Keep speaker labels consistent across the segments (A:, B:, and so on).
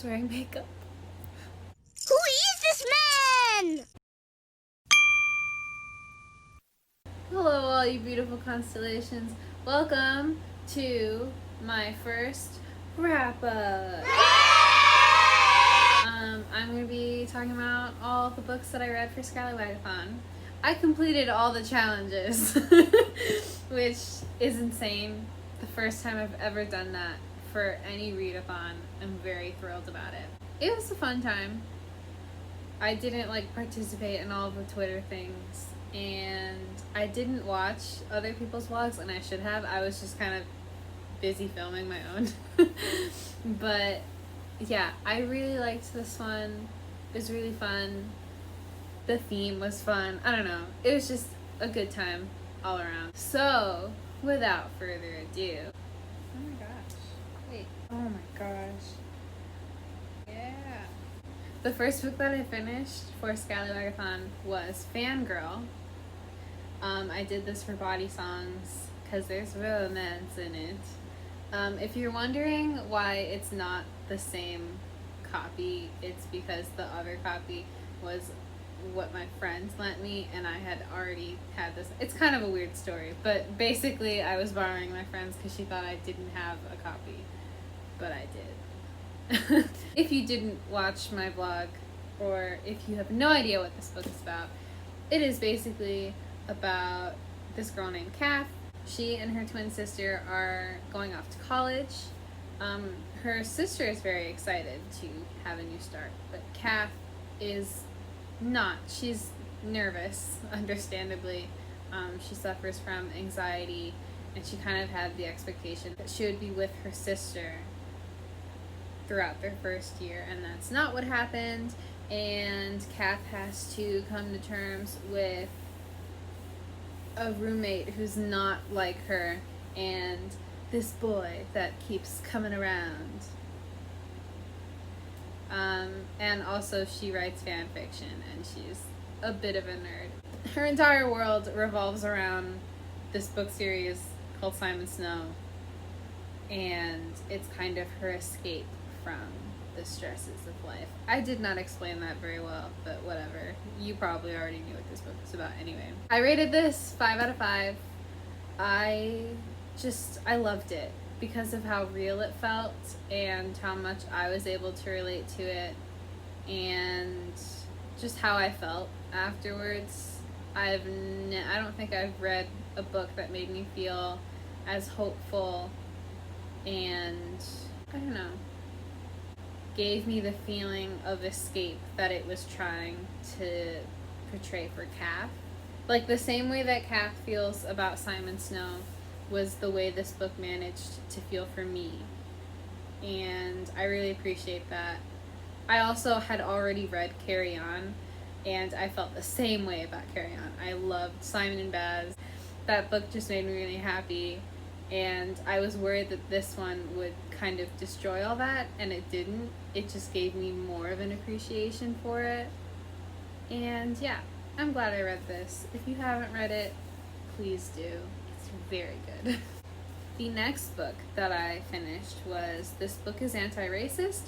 A: just wearing makeup.
B: Who is this man?
A: Hello, all you beautiful constellations. Welcome to my first wrap up. I'm going to be talking about all the books that I read for Scallywagathon. I completed all the challenges, which is insane. The first time I've ever done that for any readathon. I'm very thrilled about it. It was a fun time. I didn't participate in all of the Twitter things, and I didn't watch other people's vlogs, and I should have. I was just kind of busy filming my own. But yeah, I really liked this one. It was really fun. The theme was fun. I don't know. It was just a good time all around. So, without further ado. Oh my gosh. Wait. Oh my gosh. Yeah. The first book that I finished for Scallywagathon was Fangirl. I did this for Body Songs because there's romance in it. If you're wondering why it's not the same copy, it's because the other copy was what my friends lent me, and I had already had this. It's kind of a weird story, but basically I was borrowing my friend's because she thought I didn't have a copy, but I did. If you didn't watch my vlog, or if you have no idea what this book is about, it is basically about this girl named Kath. She and her twin sister are going off to college. Her sister is very excited to have a new start, but Kath is not. She's nervous, understandably. She suffers from anxiety, and she kind of had the expectation that she would be with her sister throughout their first year, and that's not what happened. And Kath has to come to terms with a roommate who's not like her, and this boy that keeps coming around. And also she writes fan fiction, and she's a bit of a nerd. Her entire world revolves around this book series called Simon Snow, and it's kind of her escape from the stresses of life. I did not explain that very well, but whatever. You probably already knew what this book was about anyway. I rated this 5 out of 5. I loved it because of how real it felt and how much I was able to relate to it, and just how I felt afterwards. I don't think I've read a book that made me feel as hopeful and, I don't know, gave me the feeling of escape that it was trying to portray for Kath. Like the same way that Kath feels about Simon Snow was the way this book managed to feel for me. And I really appreciate that. I also had already read Carry On, and I felt the same way about Carry On. I loved Simon and Baz. That book just made me really happy, and I was worried that this one would kind of destroy all that, and it didn't. It just gave me more of an appreciation for it. And yeah, I'm glad I read this. If you haven't read it, please do. It's very good. The next book that I finished was This Book is Anti-Racist.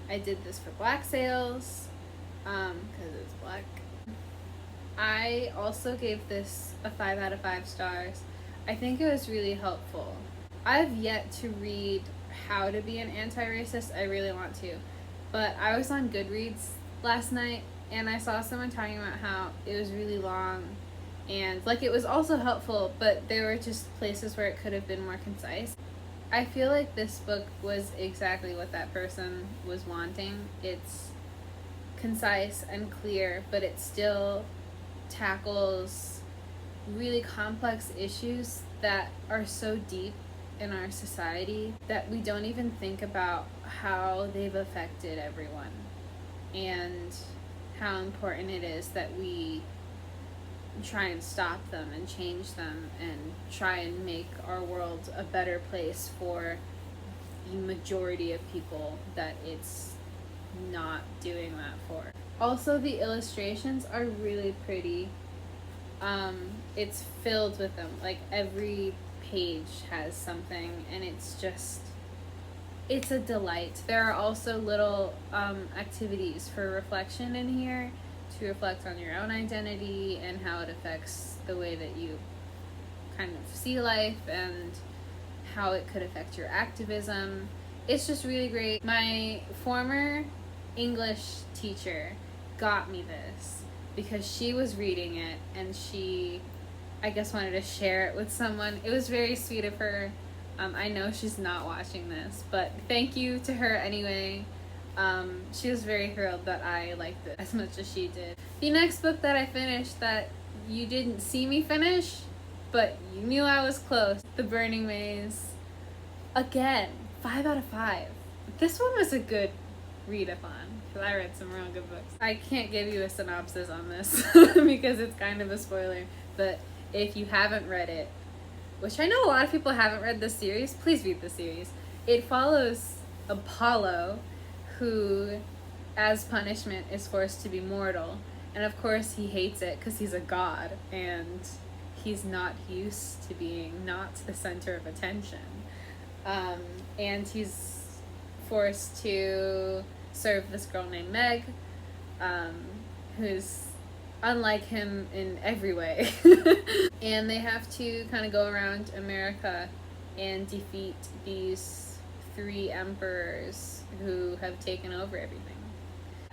A: I did this for Black Sales, because it's black. I also gave this a 5 out of 5 stars. I think it was really helpful. I've yet to read How to Be an Anti-Racist. I really want to. But I was on Goodreads last night, and I saw someone talking about how it was really long, and it was also helpful, but there were just places where it could have been more concise. I feel like this book was exactly what that person was wanting. It's concise and clear, but it still tackles really complex issues that are so deep in our society that we don't even think about how they've affected everyone, and how important it is that we try and stop them and change them and try and make our world a better place for the majority of people that it's not doing that for. Also, the illustrations are really pretty. It's filled with them. Every page has something, and it's just It's a delight. There are also little activities for reflection in here to reflect on your own identity and how it affects the way that you kind of see life and how it could affect your activism. It's just really great. My former English teacher got me this because she was reading it and she, I guess, wanted to share it with someone. It was very sweet of her. I know she's not watching this, but thank you to her anyway. She was very thrilled that I liked it as much as she did. The next book that I finished that you didn't see me finish, but you knew I was close, The Burning Maze. Again, 5 out of 5. This one was a good read-a-thon, because I read some real good books. I can't give you a synopsis on this because it's kind of a spoiler, but if you haven't read it, which I know a lot of people haven't read this series, please read the series. It follows Apollo, who, as punishment, is forced to be mortal. And of course he hates it because he's a god, and he's not used to being not the center of attention. And he's forced to serve this girl named Meg, who's unlike him in every way. And they have to kind of go around America and defeat these 3 emperors who have taken over everything.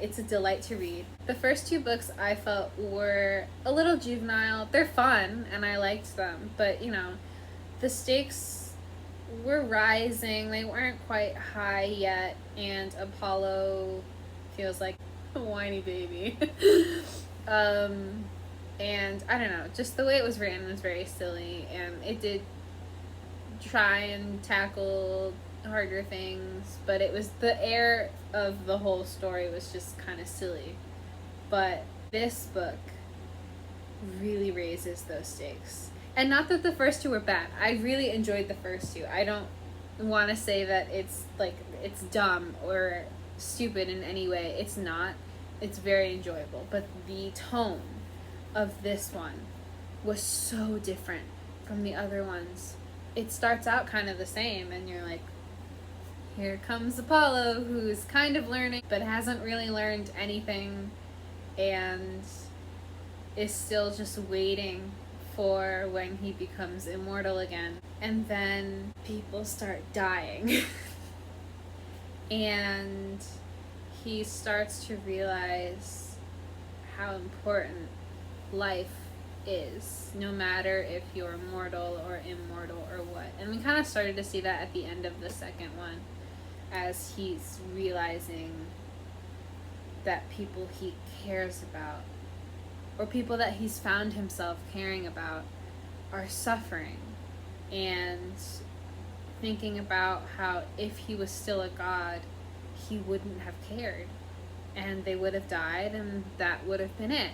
A: It's a delight to read. The first 2 books I felt were a little juvenile. They're fun and I liked them, but you know, the stakes were rising. They weren't quite high yet, and Apollo feels like a whiny baby. And I don't know, just the way it was written was very silly, and it did try and tackle harder things, but it was, the air of the whole story was just kind of silly. But this book really raises those stakes. And not that the first 2 were bad. I really enjoyed the first 2. I don't want to say that it's like it's dumb or stupid in any way. It's not. It's very enjoyable. But the tone of this one was so different from the other ones. It starts out kind of the same, and you're like, here comes Apollo, who's kind of learning, but hasn't really learned anything, and is still just waiting for when he becomes immortal again. And then people start dying. And he starts to realize how important life is, no matter if you're mortal or immortal or what. And we kind of started to see that at the end of the second one, as he's realizing that people he cares about, or people that he's found himself caring about, are suffering, and thinking about how if he was still a god, he wouldn't have cared, and they would have died, and that would have been it.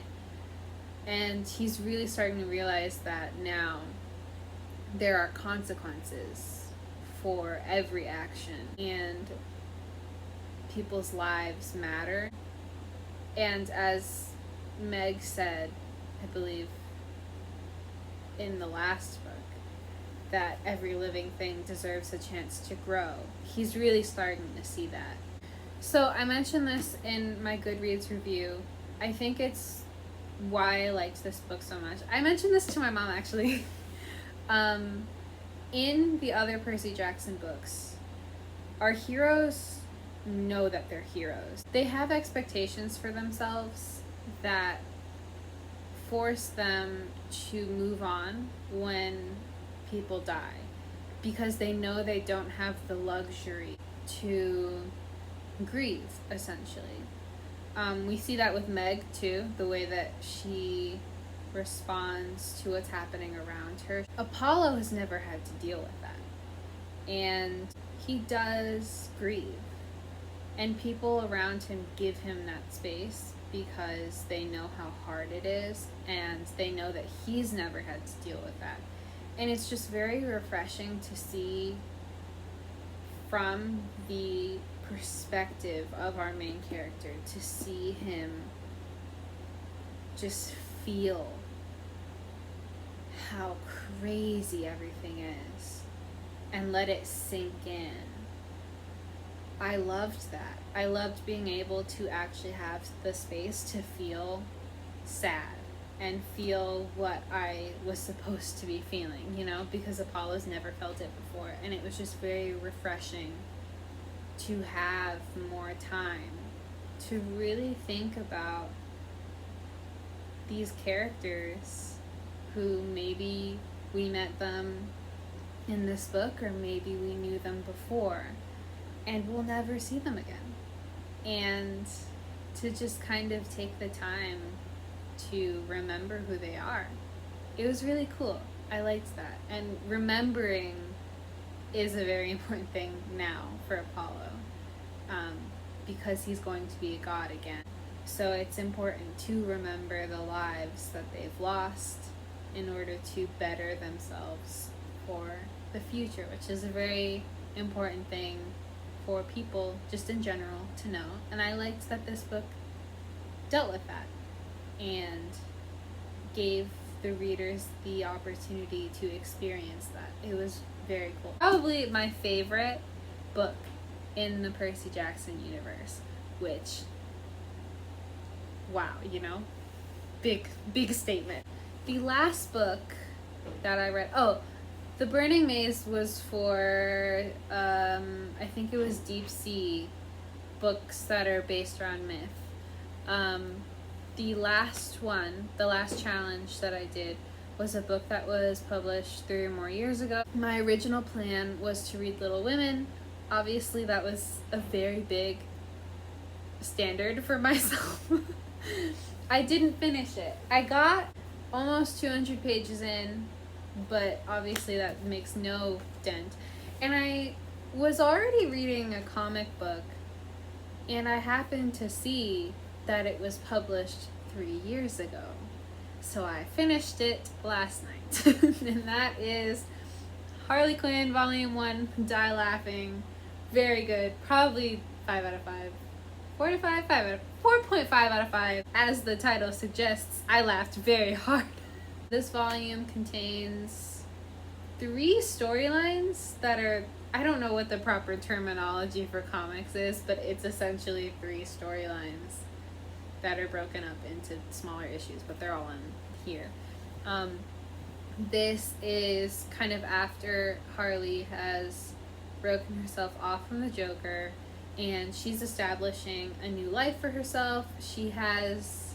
A: And he's really starting to realize that now there are consequences for every action, and people's lives matter. And as Meg said, I believe, in the last book, that every living thing deserves a chance to grow. He's really starting to see that. So I mentioned this in my Goodreads review. I think it's why I liked this book so much. I mentioned this to my mom, actually. In the other Percy Jackson books, our heroes know that they're heroes. They have expectations for themselves that force them to move on when people die, because they know they don't have the luxury to grieve, essentially. We see that with Meg too, the way that she responds to what's happening around her. Apollo has never had to deal with that, and he does grieve, and people around him give him that space because they know how hard it is, and they know that he's never had to deal with that. And it's just very refreshing to see from the perspective of our main character, to see him just feel how crazy everything is and let it sink in. I loved that. I loved being able to actually have the space to feel sad and feel what I was supposed to be feeling, you know, because Apollo's never felt it before. And it was just very refreshing to have more time to really think about these characters who maybe we met them in this book, or maybe we knew them before and we'll never see them again. And to just kind of take the time to remember who they are. It was really cool. I liked that. And remembering is a very important thing now for Apollo, because he's going to be a god again. So it's important to remember the lives that they've lost in order to better themselves for the future, which is a very important thing for people just in general to know. And I liked that this book dealt with that and gave the readers the opportunity to experience that. It was very cool. Probably my favorite book in the Percy Jackson universe, which, wow, you know, big statement. The last book that I read, The Burning Maze was for, I think it was Deep Sea books that are based around myth. The last one, the last challenge that I did, was a book that was published 3 or more years ago. My original plan was to read Little Women. Obviously, that was a very big standard for myself. I didn't finish it. I got almost 200 pages in, but obviously that makes no dent. And I was already reading a comic book, and I happened to see that it was published 3 years ago. So I finished it last night. And that is Harley Quinn Volume 1, Die Laughing. Very good. Probably 5 out of 5. 4.5 out of 5. As the title suggests, I laughed very hard. This volume contains 3 storylines that are, I don't know what the proper terminology for comics is, but it's essentially 3 storylines that are broken up into smaller issues, but they're all in here. This is kind of after Harley has broken herself off from the Joker, and she's establishing a new life for herself. She has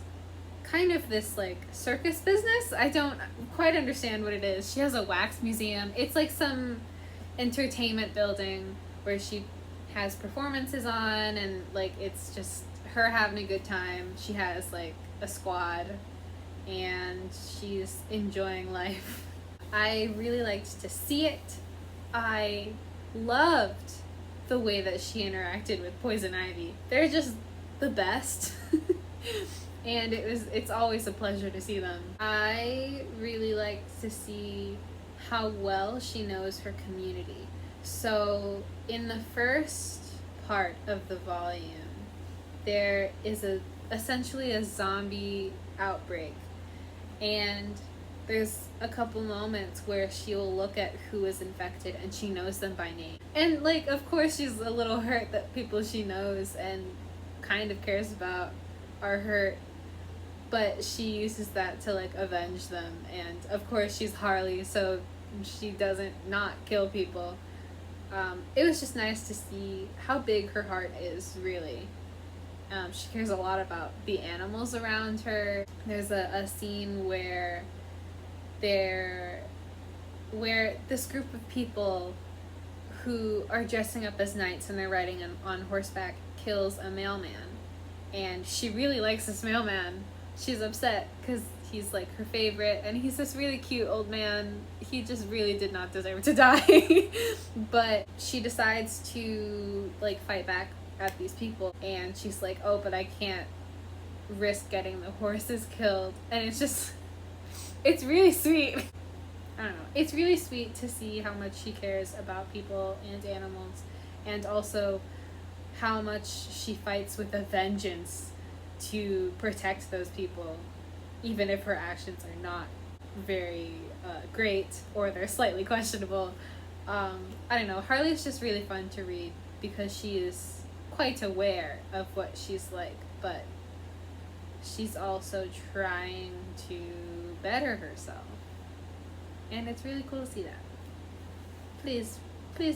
A: kind of this like circus business. I don't quite understand what it is. She has a wax museum. It's like some entertainment building where she has performances on, and like it's just her having a good time. She has like a squad and she's enjoying life. I really liked to see it. I loved the way that she interacted with Poison Ivy. They're just the best. And it's always a pleasure to see them. I really like to see how well she knows her community. So in the first part of the volume, there is essentially a zombie outbreak, and there's a couple moments where she'll look at who is infected and she knows them by name. And like, of course, she's a little hurt that people she knows and kind of cares about are hurt, but she uses that to like avenge them. And of course she's Harley, so she doesn't not kill people. It was just nice to see how big her heart is, really. She cares a lot about the animals around her. There's a scene where this group of people who are dressing up as knights and they're riding on horseback kills a mailman, and she really likes this mailman. She's upset because he's like her favorite, and he's this really cute old man. He just really did not deserve to die. But she decides to like fight back at these people, and she's like, oh, but I can't risk getting the horses killed. And it's really sweet. I don't know. It's really sweet to see how much she cares about people and animals, and also how much she fights with a vengeance to protect those people, even if her actions are not very great or they're slightly questionable. I don't know. Harley's just really fun to read because she is quite aware of what she's like, but she's also trying to better herself. And it's really cool to see that. Please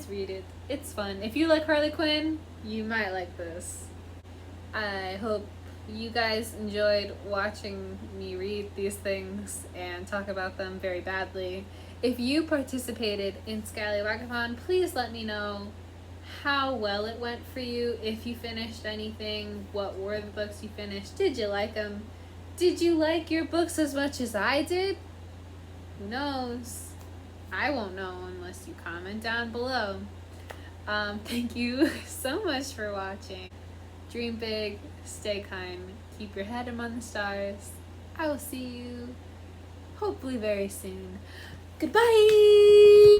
A: read it. It's fun. If you like Harley Quinn, you might like this. I hope you guys enjoyed watching me read these things and talk about them very badly. If you participated in Scallywagathon, please let me know how well it went for you. If you finished anything, what were the books you finished? Did you like them? Did you like your books as much as I did? Who knows? I won't know unless you comment down below. Thank you so much for watching. Dream big, stay kind, keep your head among the stars. I will see you hopefully very soon. Goodbye!